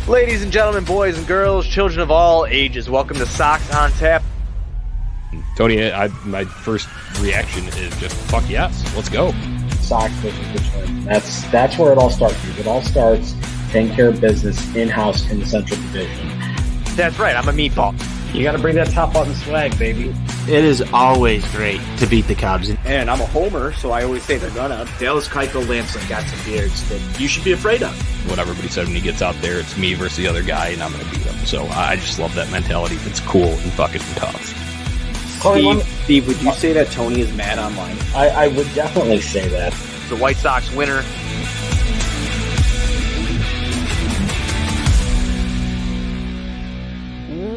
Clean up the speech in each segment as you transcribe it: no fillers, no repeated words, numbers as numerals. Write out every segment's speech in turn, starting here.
Ladies and gentlemen, boys and girls, children of all ages, welcome to Sox on Tap. Tony, my first reaction is just fuck yes, let's go. Sox versus Richmond. That's where it all starts. It all starts taking care of business in-house in the Central Division. That's right, I'm a meatball. You got to bring that top button swag, baby. It is always great to beat the Cubs. And I'm a homer, so I always say they're gonna. Dallas Keuchel, Lansing got some beards that you should be afraid of. What everybody said when he gets out there, it's me versus the other guy, and I'm going to beat him. So I just love that mentality. It's cool and fucking tough. Steve, would you say that Tony is mad online? I would definitely say that. The White Sox winner.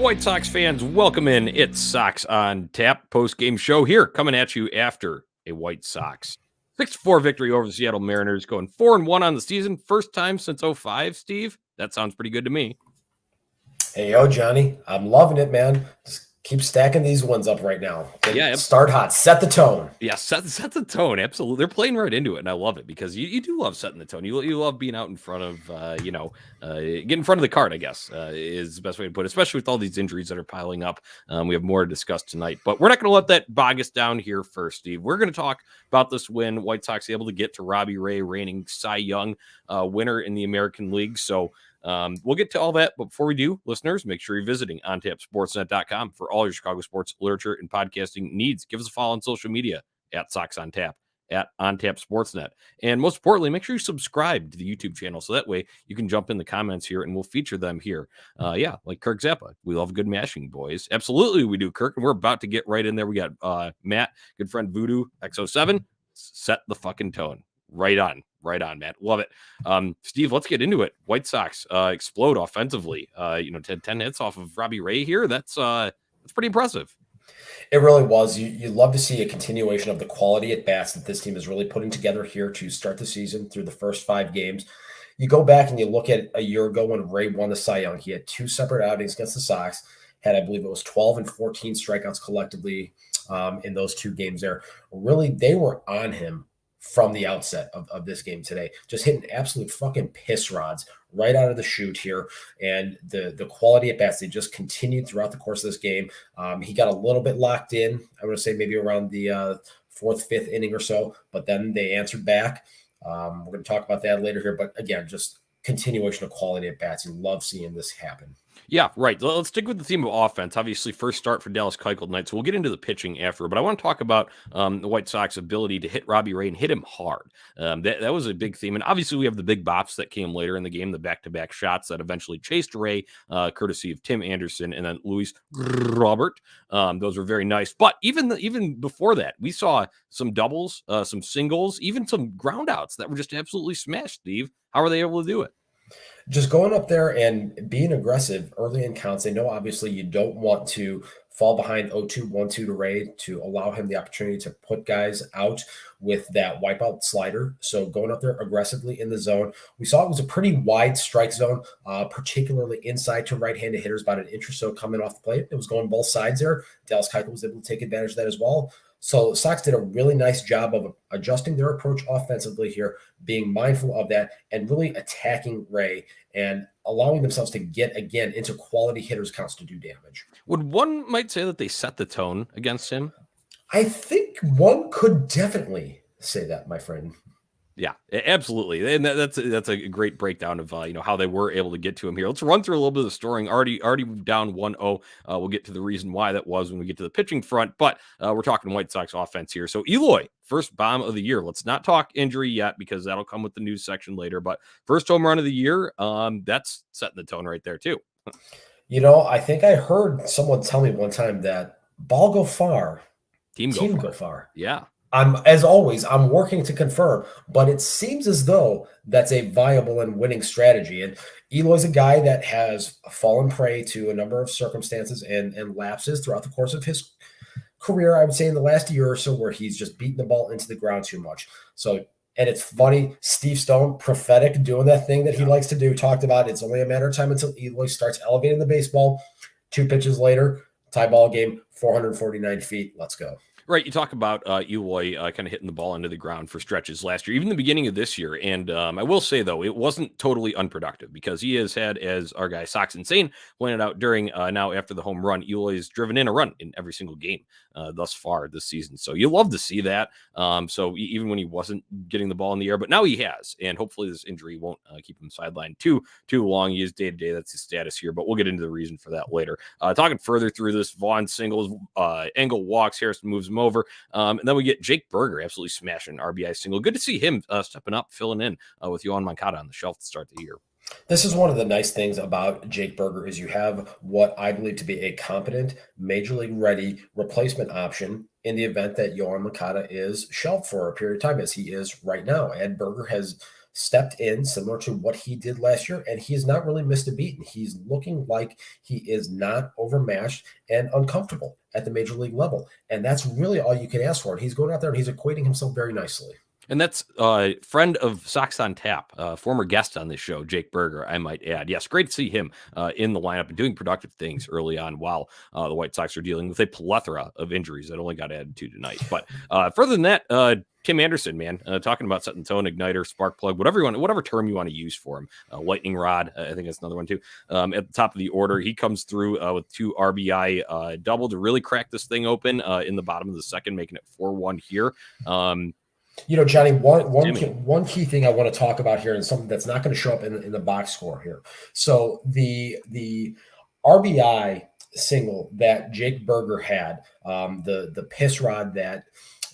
White Sox fans, welcome in. It's Sox on Tap post-game show here, coming at you after a White Sox 6-4 victory over the Seattle Mariners, going 4-1 on the season. First time since 2005, Steve. That sounds pretty good to me. Hey, yo, Johnny. I'm loving it, man. Just keep stacking these ones up right now. Start hot. Set the tone. Yeah, set the tone. Absolutely. They're playing right into it, and I love it because you do love setting the tone. You love being out in front of, get in front of the card, I guess, is the best way to put it, especially with all these injuries that are piling up. We have more to discuss tonight, but we're not going to let that bog us down here first, Steve. We're going to talk about this win. White Sox able to get to Robbie Ray, reigning Cy Young winner in the American League. So, we'll get to all that, but before we do, listeners, make sure you're visiting ontapsportsnet.com for all your Chicago sports literature and podcasting needs. Give us a follow on social media at Sox on Tap, at OnTap Sportsnet, and most importantly, make sure you subscribe to the YouTube channel so that way you can jump in the comments here and we'll feature them here. Like Kirk Zappa, we love good mashing, boys. Absolutely, we do, Kirk, and we're about to get right in there. We got Matt, good friend Voodoo X07. Set the fucking tone. Right on, Matt. Love it. Steve, let's get into it. White Sox explode offensively. 10 hits off of Robbie Ray here. That's pretty impressive. It really was. You love to see a continuation of the quality at bats that this team is really putting together here to start the season through the first 5 games. You go back and you look at a year ago when Ray won the Cy Young. He had 2 separate outings against the Sox. Had, I believe it was 12 and 14 strikeouts collectively in those 2 games there. Really, they were on him from the outset of this game today, just hitting absolute fucking piss rods right out of the chute here. And the quality at bats, they just continued throughout the course of this game. He got a little bit locked in, I would say maybe around the 4th, 5th inning or so, but then they answered back. We're going to talk about that later here, but again, just continuation of quality at bats. You love seeing this happen. Yeah, right. Let's stick with the theme of offense. Obviously, first start for Dallas Keuchel tonight, so we'll get into the pitching after. But I want to talk about the White Sox ability to hit Robbie Ray and hit him hard. That was a big theme. And obviously, we have the big bops that came later in the game, the back-to-back shots that eventually chased Ray, courtesy of Tim Anderson and then Luis Robert. Those were very nice. But even before that, we saw some doubles, some singles, even some groundouts that were just absolutely smashed, Steve. How were they able to do it? Just going up there and being aggressive early in counts. They know obviously you don't want to fall behind 0-2, 1-2 to Ray to allow him the opportunity to put guys out with that wipeout slider. So going up there aggressively in the zone. We saw it was a pretty wide strike zone, particularly inside to right-handed hitters, about an inch or so coming off the plate. It was going both sides there. Dallas Keuchel was able to take advantage of that as well. So Sox did a really nice job of adjusting their approach offensively here, being mindful of that and really attacking Ray and allowing themselves to get, again, into quality hitters counts to do damage. Would one might say that they set the tone against him? I think one could definitely say that, my friend. Yeah, absolutely. And that's a great breakdown of how they were able to get to him here. Let's run through a little bit of the scoring. Already down 1-0. We'll get to the reason why that was when we get to the pitching front, but we're talking White Sox offense here. So Eloy, first bomb of the year. Let's not talk injury yet because that'll come with the news section later, but first home run of the year, that's setting the tone right there too. I think I heard someone tell me one time that ball go far, team go far. Yeah. As always, I'm working to confirm, but it seems as though that's a viable and winning strategy. And Eloy's a guy that has fallen prey to a number of circumstances and lapses throughout the course of his career, I would say in the last year or so, where he's just beaten the ball into the ground too much. So, and it's funny, Steve Stone, prophetic, doing that thing that he likes to do, talked about it's only a matter of time until Eloy starts elevating the baseball. 2 pitches later, tie ball game, 449 feet. Let's go. Right, you talk about Eloy kind of hitting the ball into the ground for stretches last year, even the beginning of this year. And I will say, though, it wasn't totally unproductive because he has had, as our guy Sox Insane pointed out during now after the home run, Eloy has driven in a run in every single game thus far this season. So you love to see that. Even when he wasn't getting the ball in the air, but now he has. And hopefully this injury won't keep him sidelined too long. He is day-to-day. That's his status here, but we'll get into the reason for that later. Talking further through this, Vaughn singles, Engel walks, Harrison moves him over. And then we get Jake Berger absolutely smashing an RBI single. Good to see him stepping up, filling in with Yohan Moncada on the shelf to start the year. This is one of the nice things about Jake Berger is you have what I believe to be a competent, major league ready replacement option in the event that Yohan Moncada is shelved for a period of time, as he is right now. And Berger has stepped in similar to what he did last year, and he has not really missed a beat. And he's looking like he is not overmatched and uncomfortable at the major league level. And that's really all you can ask for. And he's going out there and he's equating himself very nicely. And that's a friend of Sox on Tap, former guest on this show, Jake Berger, I might add. Yes, great to see him in the lineup and doing productive things early on while the White Sox are dealing with a plethora of injuries that only got added to tonight. But further than that, Tim Anderson, man, talking about setting the tone, igniter, spark plug, whatever term you want to use for him. Lightning rod, I think that's another one too. At the top of the order, he comes through with 2 RBI double to really crack this thing open in the bottom of the second, making it 4-1 here. Johnny, one key thing I want to talk about here, and something that's not going to show up in the box score here. So the RBI single that Jake Berger had, the piss rod that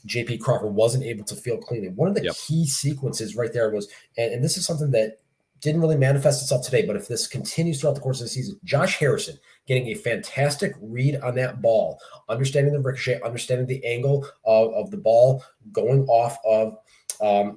JP Crawford wasn't able to field cleanly. One of the key sequences right there was, and this is something that didn't really manifest itself today, but if this continues throughout the course of the season, Josh Harrison getting a fantastic read on that ball, understanding the ricochet, understanding the angle of the ball going off of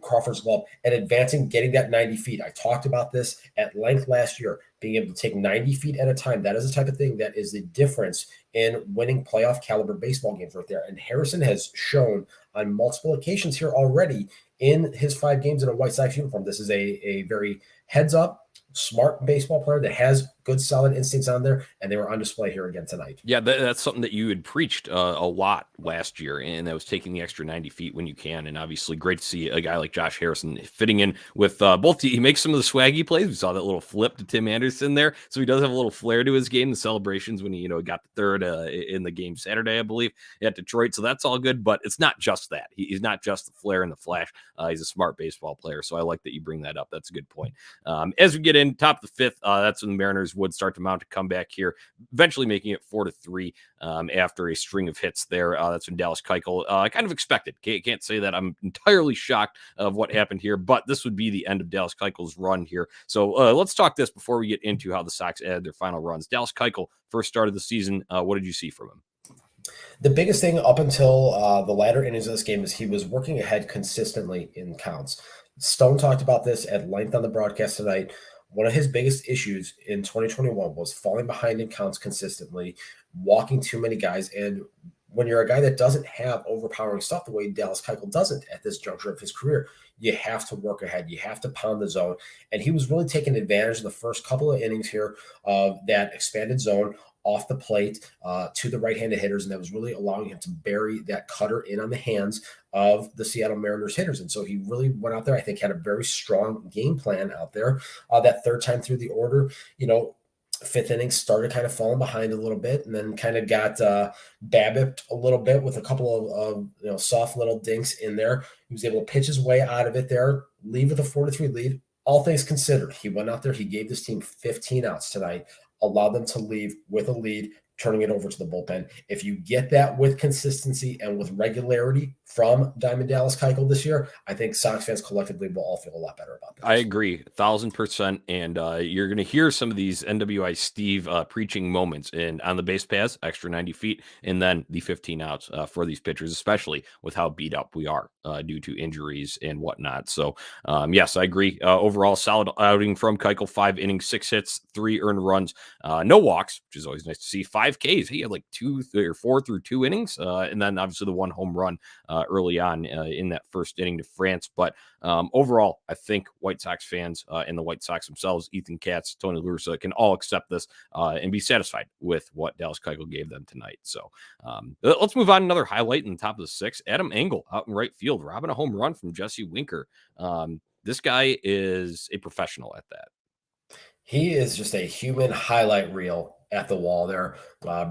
Crawford's glove and advancing, getting that 90 feet. I talked about this at length last year, being able to take 90 feet at a time. That is the type of thing that is the difference in winning playoff caliber baseball games right there. And Harrison has shown on multiple occasions here already in his 5 games in a White Sox uniform. This is a very heads up, smart baseball player that has good, solid instincts on there, and they were on display here again tonight. Yeah, that's something that you had preached a lot last year, and that was taking the extra 90 feet when you can. And obviously, great to see a guy like Josh Harrison fitting in with both. He makes some of the swaggy plays. We saw that little flip to Tim Anderson there, so he does have a little flair to his game. The celebrations when he got the third in the game Saturday, I believe, at Detroit. So that's all good, but it's not just that. He's not just the flair and the flash. He's a smart baseball player. So I like that you bring that up. That's a good point. As we get in top of the 5th, that's when the Mariners would start to mount a comeback here, eventually making it 4-3 after a string of hits there. That's when Dallas Keuchel kind of expected. Can't say that I'm entirely shocked of what happened here, but this would be the end of Dallas Keuchel's run here. So let's talk this before we get into how the Sox add their final runs. Dallas Keuchel, first start of the season. What did you see from him? The biggest thing up until the latter innings of this game is he was working ahead consistently in counts. Stone talked about this at length on the broadcast tonight. One of his biggest issues in 2021 was falling behind in counts consistently, walking too many guys. And when you're a guy that doesn't have overpowering stuff the way Dallas Keuchel doesn't at this juncture of his career, you have to work ahead. You have to pound the zone. And he was really taking advantage of the first couple of innings here of that expanded zone off the plate to the right-handed hitters, and that was really allowing him to bury that cutter in on the hands of the Seattle Mariners hitters. And so he really went out there, I think, had a very strong game plan out there. That third time through the order, 5th inning started kind of falling behind a little bit, and then kind of got babbipped a little bit with a couple of soft little dinks in there. He was able to pitch his way out of it there, leave with a 4-3 lead. All things considered, he went out there, he gave this team 15 outs tonight, allowed them to leave with a lead, turning it over to the bullpen. If you get that with consistency and with regularity from Diamond Dallas Keuchel this year, I think Sox fans collectively will all feel a lot better about this. I agree 1,000%. And you're going to hear some of these NWI Steve preaching moments on the base paths, extra 90 feet, and then the 15 outs for these pitchers, especially with how beat up we are due to injuries and whatnot. So, yes, I agree. Overall, solid outing from Keuchel, 5 innings, 6 hits, 3 earned runs, no walks, which is always nice to see. 5 5 Ks. He had like 2 or 4 through 2 innings, and then obviously the 1 home run early on in that first inning to France. But overall, I think White Sox fans and the White Sox themselves, Ethan Katz, Tony La Russa, can all accept this and be satisfied with what Dallas Keuchel gave them tonight. So let's move on. Another highlight in the top of the 6th, Adam Engel out in right field, robbing a home run from Jesse Winker. This guy is a professional at that. He is just a human highlight reel at the wall there,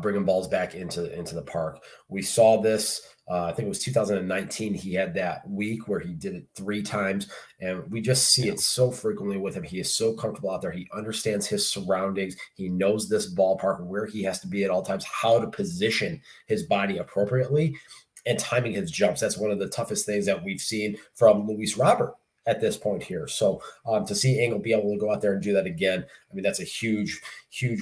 bringing balls back into the park. We saw this, I think it was 2019. He had that week where he did it 3 times, and we just see it so frequently with him. He is so comfortable out there. He understands his surroundings. He knows this ballpark, where he has to be at all times, how to position his body appropriately, and timing his jumps. That's one of the toughest things that we've seen from Luis Robert at this point here. So to see Engel be able to go out there and do that again, I mean, that's a huge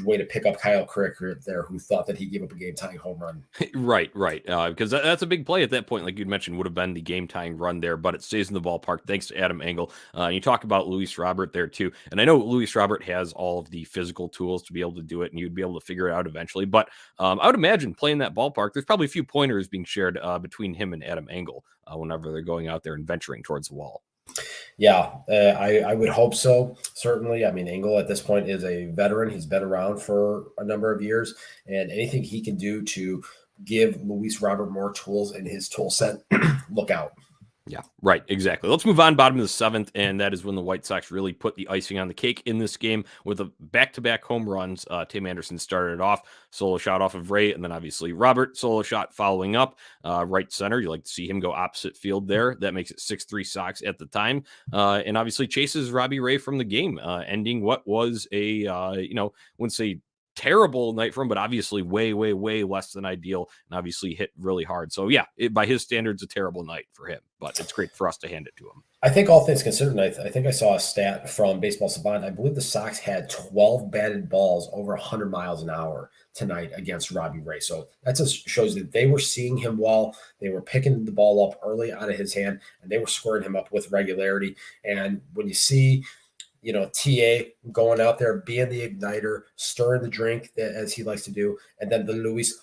way to pick up Kyle Crick there, who thought that he gave up a game-tying home run. Right. Because that's a big play at that point, like you'd mentioned, would have been the game-tying run there, but it stays in the ballpark thanks to Adam Engel. You talk about Luis Robert there too, and I know Luis Robert has all of the physical tools to be able to do it, and you'd be able to figure it out eventually. But I would imagine playing that ballpark, there's probably a few pointers being shared between him and Adam Engel whenever they're going out there and venturing towards the wall. Yeah, I would hope so. Certainly. I mean, Engel at this point is a veteran. He's been around for a number of years, and anything he can do to give Luis Robert more tools in his tool set, look out. Yeah, right. Exactly. Let's move on. Bottom of the 7th, and that is when the White Sox really put the icing on the cake in this game with a back-to-back home runs. Tim Anderson started it off, solo shot off of Ray, and then obviously Robert, solo shot following up, right center. You like to see him go opposite field there. That makes it 6-3 Sox at the time, and obviously chases Robbie Ray from the game, ending what was a, wouldn't say terrible night for him, but obviously way less than ideal, and obviously hit really hard. So yeah, by his standards, a terrible night for him, but it's great for us to hand it to him. I think all things considered, I think I saw a stat from Baseball Savant. I believe the Sox had 12 batted balls over 100 miles an hour tonight against Robbie Ray. So that just shows that they were seeing him well. They were picking the ball up early out of his hand, and they were squaring him up with regularity. And when you see TA going out there, being the igniter, stirring the drink as he likes to do, and then the Luis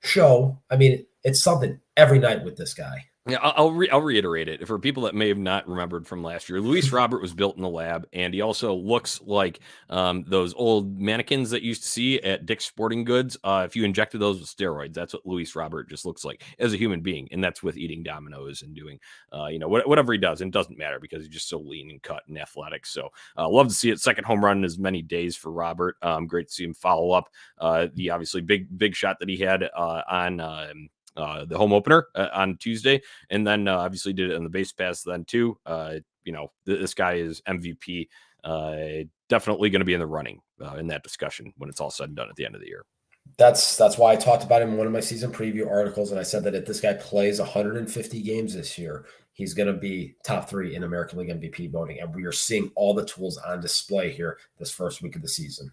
show. I mean, it's something every night with this guy. Yeah, I'll reiterate it for people that may have not remembered from last year. Luis Robert was built in the lab, and he also looks like those old mannequins that you used to see at Dick's Sporting Goods. If you injected those with steroids, that's what Luis Robert just looks like as a human being, and that's with eating Dominoes and doing, whatever he does. And it doesn't matter because he's just so lean and cut and athletic. So love to see it. Second home run in as many days for Robert. Great to see him follow up the obviously big shot that he had on the home opener on Tuesday, and then obviously did it in the base pass then too. This guy is MVP, definitely going to be in the running in that discussion when it's all said and done at the end of the year. That's why I talked about him in one of my season preview articles, and I said that if this guy plays 150 games this year, he's going to be top 3 in American League MVP voting, and we are seeing all the tools on display here this first week of the season.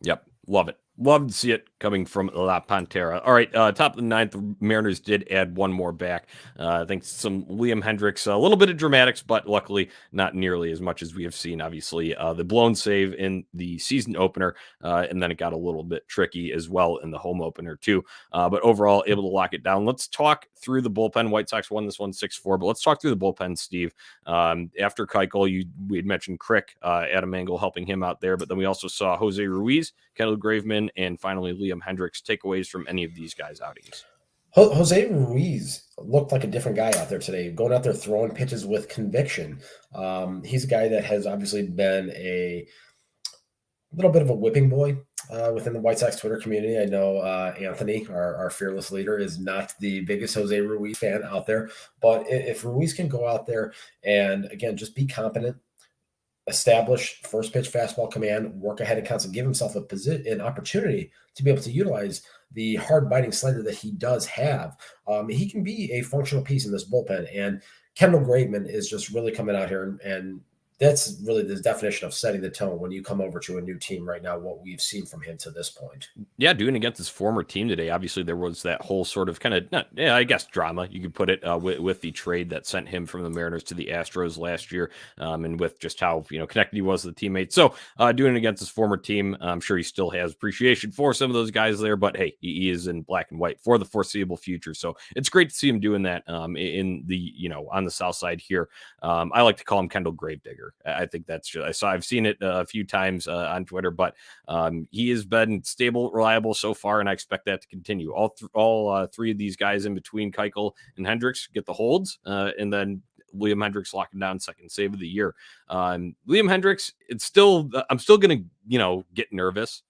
Yep, love it. Love to see it coming from La Pantera. All right, top of the 9th, the Mariners did add one more back. I think some Liam Hendricks, a little bit of dramatics, but luckily not nearly as much as we have seen, obviously. The blown save in the season opener, and then it got a little bit tricky as well in the home opener too. But overall, able to lock it down. Let's talk through the bullpen. White Sox won this one 6-4, but let's talk through the bullpen, Steve. After Keuchel, we had mentioned Crick, Adam Engel helping him out there, but then we also saw Jose Ruiz, Kendall Graveman, and finally Liam Hendricks. Takeaways from any of these guys' outings? Jose Ruiz looked like a different guy out there today, going out there throwing pitches with conviction. He's a guy that has obviously been a little bit of a whipping boy within the White Sox Twitter community. I know Anthony, our fearless leader, is not the biggest Jose Ruiz fan out there, but if Ruiz can go out there and, again, just be competent, establish first pitch fastball command, work ahead of counts, and give himself an opportunity to be able to utilize the hard biting slider that he does have, he can be a functional piece in this bullpen. And Kendall Graveman is just really coming out here and that's really the definition of setting the tone when you come over to a new team right now, what we've seen from him to this point. Yeah, doing against his former team today. Obviously, there was that whole sort of kind of, I guess, drama, you could put it, with the trade that sent him from the Mariners to the Astros last year, and with just how, connected he was to the teammates. So doing it against his former team, I'm sure he still has appreciation for some of those guys there, but hey, he is in black and white for the foreseeable future. So it's great to see him doing that in the, on the South side here. I like to call him Kendall Gravedigger. I think that's just, I've seen it a few times on Twitter, but he has been stable, reliable so far, and I expect that to continue. All three of these guys in between Keuchel and Hendricks get the holds, and then Liam Hendricks locking down second save of the year. Liam Hendricks, I'm still going to, get nervous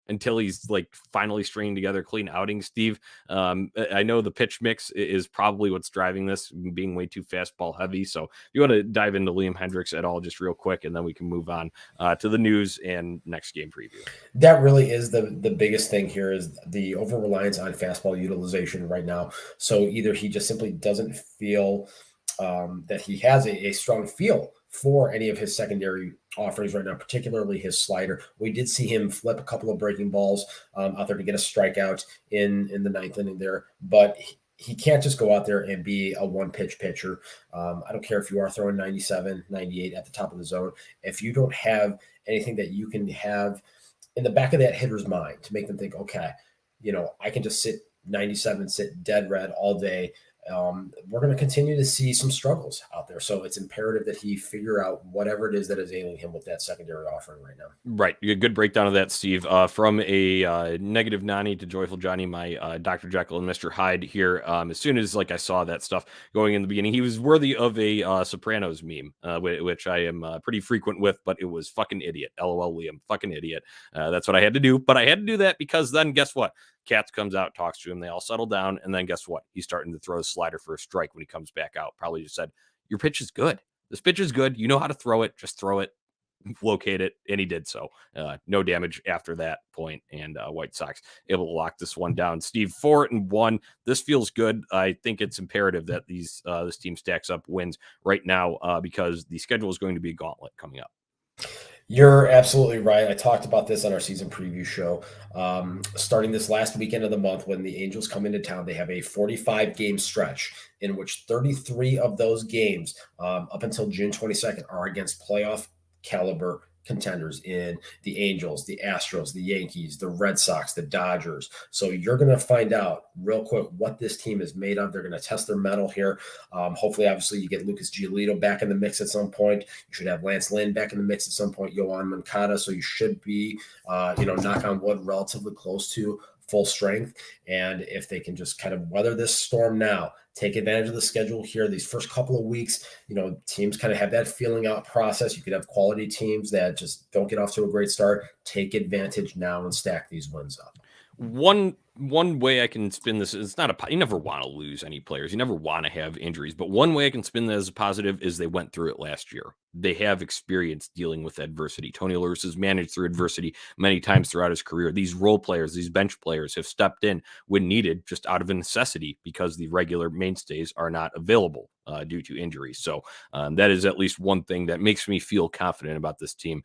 until he's like finally stringing together clean outings. Steve, I know the pitch mix is probably what's driving this, being way too fastball heavy. So if you want to dive into Liam Hendricks at all, just real quick, and then we can move on to the news and next game preview. That really is the biggest thing here, is the over reliance on fastball utilization right now. So either he just simply doesn't feel that he has a strong feel for any of his secondary offerings right now, particularly his slider. We did see him flip a couple of breaking balls out there to get a strikeout in the ninth inning there, but he can't just go out there and be a one-pitch pitcher. I don't care if you are throwing 97, 98 at the top of the zone. If you don't have anything that you can have in the back of that hitter's mind to make them think, okay, I can just sit 97, sit dead red all day, we're going to continue to see some struggles out there. So it's imperative that he figure out whatever it is that is ailing him with that secondary offering right now. Right. A good breakdown of that, Steve. From a negative Nani to joyful Johnny, my Dr. Jekyll and Mr. Hyde here. As soon as I saw that stuff going in the beginning, he was worthy of a Sopranos meme, which I am pretty frequent with, but it was fucking idiot. LOL, Liam, fucking idiot. That's what I had to do. But I had to do that because then guess what? Katz comes out, talks to him. They all settle down. And then guess what? He's starting to throw a slider for a strike when he comes back out. Probably just said, your pitch is good. This pitch is good. You know how to throw it. Just throw it, locate it. And he did so. No damage after that point. And White Sox able to lock this one down. Steve, 4-1. This feels good. I think it's imperative that this team stacks up wins right now because the schedule is going to be a gauntlet coming up. You're absolutely right. I talked about this on our season preview show. Starting this last weekend of the month, when the Angels come into town, they have a 45-game stretch in which 33 of those games up until June 22nd are against playoff caliber contenders in the Angels, the Astros, the Yankees, the Red Sox, the Dodgers. So you're going to find out real quick what this team is made of. They're going to test their mettle here. Hopefully, obviously, you get Lucas Giolito back in the mix at some point. You should have Lance Lynn back in the mix at some point, Yohan Moncada. So you should be, knock on wood, relatively close to full strength. And if they can just kind of weather this storm now, take advantage of the schedule here, these first couple of weeks, teams kind of have that feeling out process. You could have quality teams that just don't get off to a great start. Take advantage now and stack these wins up. One way I can spin this, it's not you never want to lose any players. You never want to have injuries, but one way I can spin that as a positive is they went through it last year. They have experience dealing with adversity. Tony La Russa has managed through adversity many times throughout his career. These role players, these bench players have stepped in when needed, just out of a necessity because the regular mainstays are not available due to injuries. So that is at least one thing that makes me feel confident about this team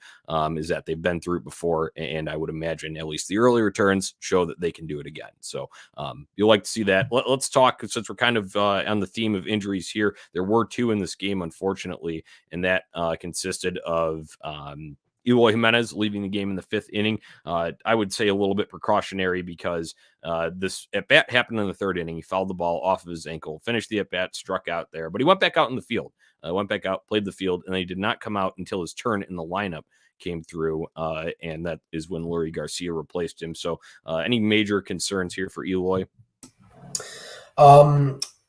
is that they've been through it before. And I would imagine at least the early returns show that they can do it again. So you'll like to see that. Let's talk, since we're kind of on the theme of injuries here. There were two in this game, unfortunately, and that consisted of Eloy Jimenez leaving the game in the fifth inning. I would say a little bit precautionary because this at-bat happened in the third inning. He fouled the ball off of his ankle, finished the at-bat, struck out there, but he went back out in the field, went back out, played the field, and then he did not come out until his turn in the lineup came through, and that is when Lurie Garcia replaced him. So any major concerns here for Eloy?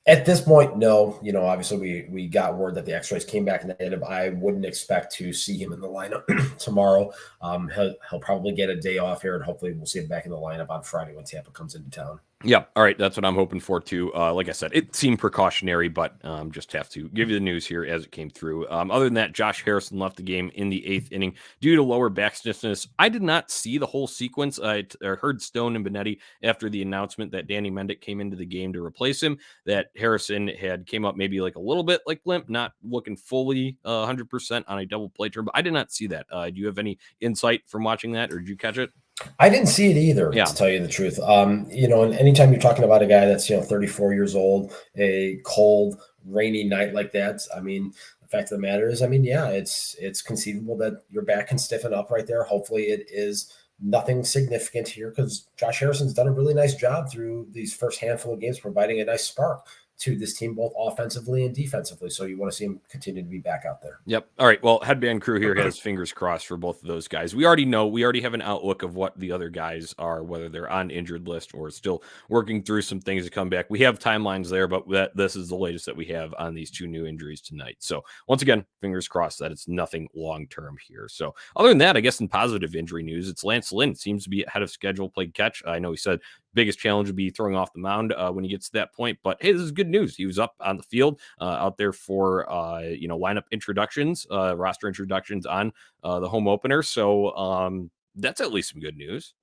At this point, no. Obviously we got word that the x-rays came back negative. I wouldn't expect to see him in the lineup tomorrow. He'll probably get a day off here, and hopefully we'll see him back in the lineup on Friday when Tampa comes into town. Yeah, all right, that's what I'm hoping for too. Like I said, it seemed precautionary, but just have to give you the news here as it came through. Other than that, Josh Harrison left the game in the 8th inning due to lower back stiffness. I did not see the whole sequence. I heard Stone and Benetti after the announcement that Danny Mendick came into the game to replace him, that Harrison had came up maybe like a little bit like limp, not looking fully 100% on a double play turn, but I did not see that. Do you have any insight from watching that, or did you catch it? I didn't see it either, Yeah. to tell you the truth. And anytime you're talking about a guy that's 34 years old, a cold, rainy night like that, I mean, the fact of the matter is, yeah, it's conceivable that your back can stiffen up right there. Hopefully, it is nothing significant here because Josh Harrison's done a really nice job through these first handful of games, providing a nice spark to this team, both offensively and defensively. So you want to see him continue to be back out there. Yep. All right. Well, Headband Crew here has fingers crossed for both of those guys. We already have an outlook of what the other guys are, whether they're on injured list or still working through some things to come back. We have timelines there, but this is the latest that we have on these 2 new injuries tonight. So once again, fingers crossed that it's nothing long-term here. So other than that, I guess in positive injury news, it's Lance Lynn seems to be ahead of schedule, played catch. I know he said biggest challenge would be throwing off the mound when he gets to that point. But hey, this is good news. He was up on the field out there for lineup introductions, roster introductions on the home opener. So that's at least some good news.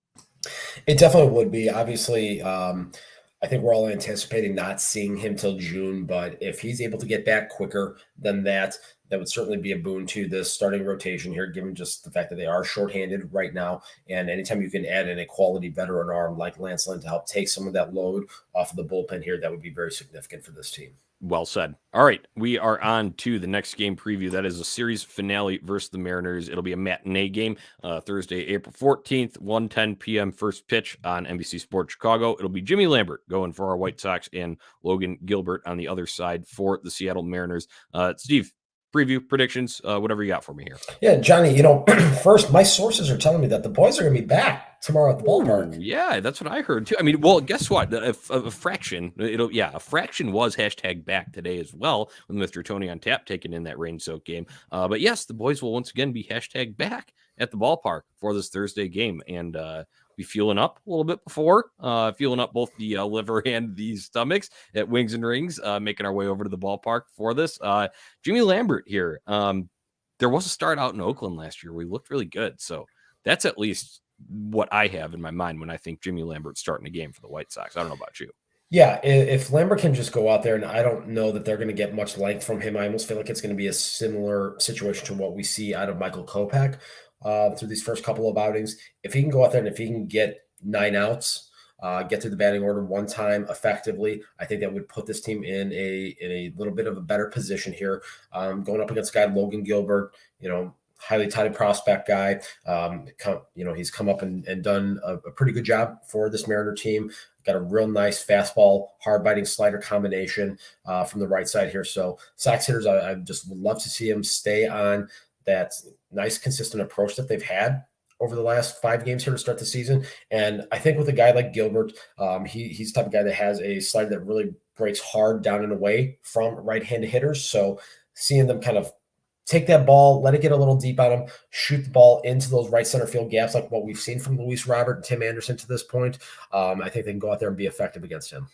It definitely would be. Obviously, I think we're all anticipating not seeing him till June, but if he's able to get back quicker than that, that would certainly be a boon to this starting rotation here, given just the fact that they are shorthanded right now. And anytime you can add in a quality veteran arm like Lance Lynn to help take some of that load off of the bullpen here, that would be very significant for this team. Well said. All right, we are on to the next game preview. That is a series finale versus the Mariners. It'll be a matinee game, Thursday, April 14th, 1:10 p.m. first pitch on NBC Sports Chicago. It'll be Jimmy Lambert going for our White Sox and Logan Gilbert on the other side for the Seattle Mariners. Steve, preview, predictions, whatever you got for me here. Yeah, Johnny, first, my sources are telling me that the boys are going to be back tomorrow at the ballpark. Ooh, yeah, that's what I heard too. I mean, well, guess what? A fraction was hashtag back today as well with Mr. Tony on Tap taking in that rain-soaked game. But yes, the boys will once again be hashtag back at the ballpark for this Thursday game and be fueling up a little bit before, fueling up both the liver and the stomachs at Wings and Rings, making our way over to the ballpark for this. Jimmy Lambert here. There was a start out in Oakland last year. We looked really good. So that's at least what I have in my mind when I think Jimmy Lambert's starting a game for the White Sox. I don't know about you. Yeah, if Lambert can just go out there, and I don't know that they're going to get much length from him. I almost feel like it's going to be a similar situation to what we see out of Michael Kopech through these first couple of outings. If he can go out there and if he can get 9 outs, get through the batting order one time effectively, I think that would put this team in a little bit of a better position here. Going up against a guy Logan Gilbert, highly touted prospect guy. He's come up and done a pretty good job for this Mariner team. Got a real nice fastball, hard-biting slider combination from the right side here. So Sox hitters, I just would love to see him stay on that nice, consistent approach that they've had over the last 5 games here to start the season. And I think with a guy like Gilbert, he's the type of guy that has a slider that really breaks hard down and away from right-handed hitters. So seeing them kind of take that ball, let it get a little deep on him, shoot the ball into those right center field gaps like what we've seen from Luis Robert and Tim Anderson to this point. I think they can go out there and be effective against him.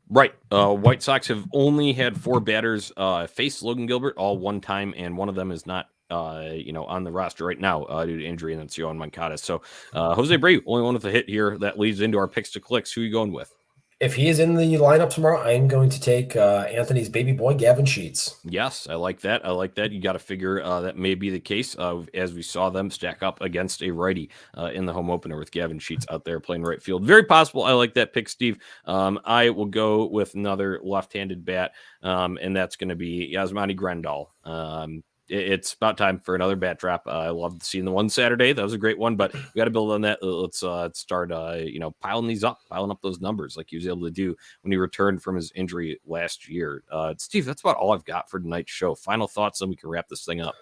Right. White Sox have only had 4 batters face Logan Gilbert all one time, and one of them is not on the roster right now due to injury, and that's Yohan Moncada. So Jose Abreu, only one with a hit here. That leads into our picks to clicks. Who are you going with? If he is in the lineup tomorrow, I'm going to take Anthony's baby boy, Gavin Sheets. Yes, I like that. You got to figure that may be the case as we saw them stack up against a righty in the home opener with Gavin Sheets out there playing right field. Very possible. I like that pick, Steve. I will go with another left-handed bat, and that's going to be Yasmani Grandal. It's about time for another bat drop. I loved seeing the one Saturday. That was a great one, but we got to build on that. Let's start, piling up those numbers like he was able to do when he returned from his injury last year. Steve, that's about all I've got for tonight's show. Final thoughts, then we can wrap this thing up.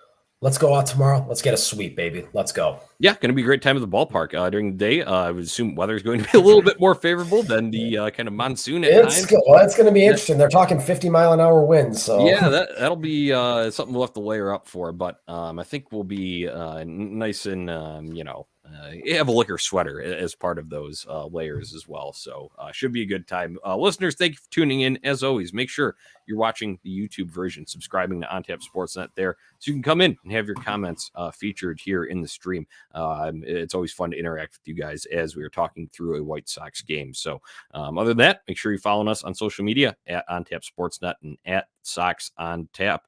Let's go out tomorrow. Let's get a sweep, baby. Let's go. Yeah, going to be a great time at the ballpark during the day. I would assume weather is going to be a little bit more favorable than the kind of monsoon at times. It's going to be interesting. They're talking 50-mile-an-hour winds. So yeah, that'll be something we'll have to layer up for. But I think we'll be nice and have a liquor sweater as part of those layers as well. So should be a good time. Listeners, thank you for tuning in. As always, make sure you're watching the YouTube version, subscribing to OnTap Sportsnet there, so you can come in and have your comments featured here in the stream. It's always fun to interact with you guys as we are talking through a White Sox game. So other than that, make sure you're following us on social media at OnTap Sportsnet and at Sox on Tap.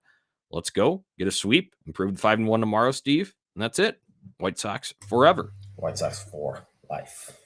Let's go get a sweep, improve the 5-1 tomorrow, Steve. And that's it. White Sox forever. White Sox for life.